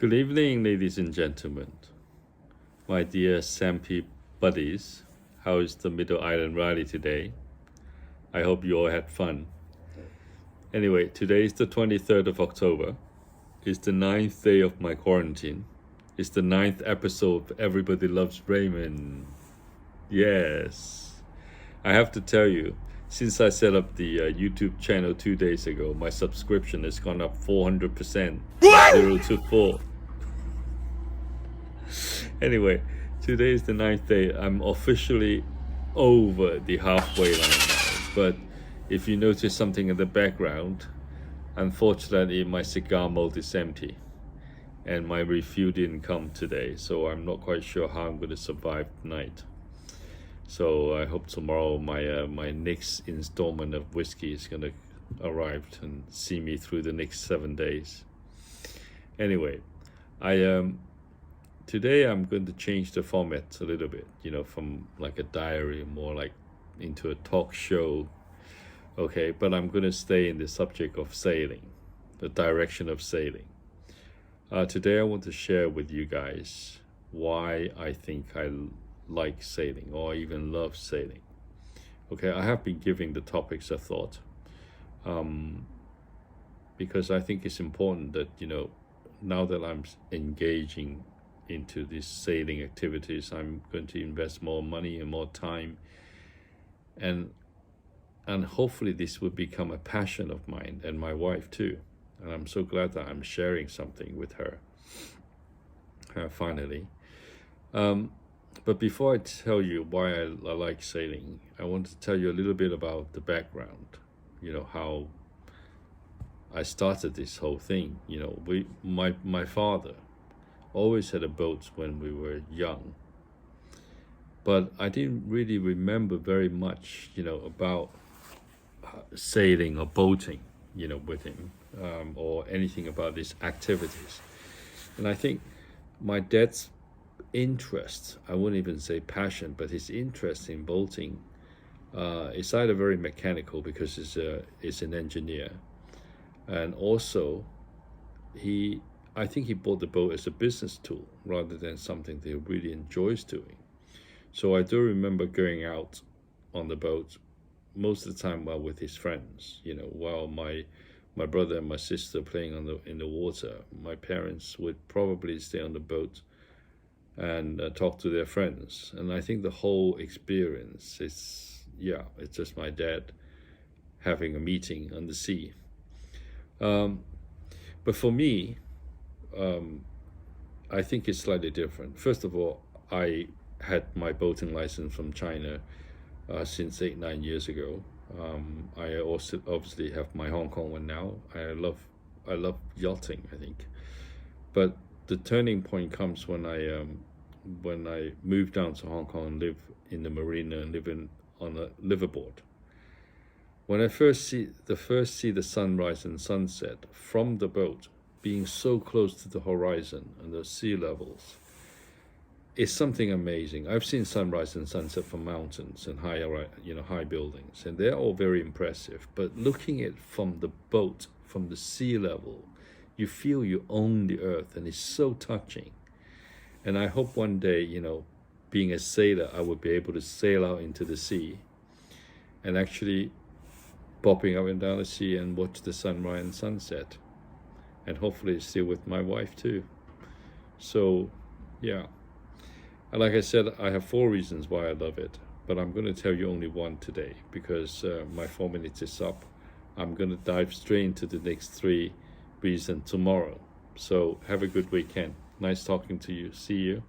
Good evening, ladies and gentlemen. My dear Sampi buddies, how is the Middle Island rally today? I hope you all had fun. Anyway, today is the 23rd of October. It's the 9th day of my quarantine. It's the 9th episode of Everybody Loves Raymond. Yes. I have to tell you, since I set up the YouTube channel 2 days ago, my subscription has gone up 400%. What? 0 to 4. Anyway, today is the 9th day. I'm officially over the halfway line now. But if you notice something in the background, unfortunately my cigar mold is empty. And my refill didn't come today. So I'm not quite sure how I'm going to survive tonight. So I hope tomorrow my next installment of whiskey is going to arrive and see me through the next 7 days. Anyway, today I'm going to change the format a little bit, from like a diary more like into a talk show. Okay, but I'm going to stay in the subject of sailing, the direction of sailing. Today I want to share with you guys why I think I like sailing or even love sailing. Okay, I have been giving the topics a thought because I think it's important that, now that I'm engaging into these sailing activities, I'm going to invest more money and more time, and hopefully this will become a passion of mine and my wife too. And I'm so glad that I'm sharing something with her finally. But before I tell you why I like sailing, I want to tell you a little bit about the background, how I started this whole thing. My father always had a boat when we were young, but I didn't really remember very much, about sailing or boating, with him, or anything about these activities. And I think my dad's interest, I wouldn't even say passion, but his interest in boating is either very mechanical because he's an engineer, and also I think he bought the boat as a business tool rather than something that he really enjoys doing. So I do remember going out on the boat most of the time while with his friends, while my brother and my sister playing in the water. My parents would probably stay on the boat and talk to their friends. And I think the whole experience is, it's just my dad having a meeting on the sea. But for me, I think it's slightly different. First of all, I had my boating license from China since 8-9 years ago. I also obviously have my Hong Kong one now. I love yachting, I think. But the turning point comes when I moved down to Hong Kong and live in the marina and live on a liveaboard. When I first see the sunrise and sunset from the boat, being so close to the horizon and the sea levels, it's something amazing. I've seen sunrise and sunset from mountains and high buildings, and they're all very impressive. But looking at from the boat, from the sea level, you feel you own the earth, and it's so touching. And I hope one day, being a sailor, I will be able to sail out into the sea and actually bopping up and down the sea and watch the sunrise and sunset. And hopefully still with my wife too. So, yeah. And like I said, I have 4 reasons why I love it. But I'm going to tell you only one today because my 4 minutes is up. I'm going to dive straight into the next 3 reasons tomorrow. So have a good weekend. Nice talking to you. See you.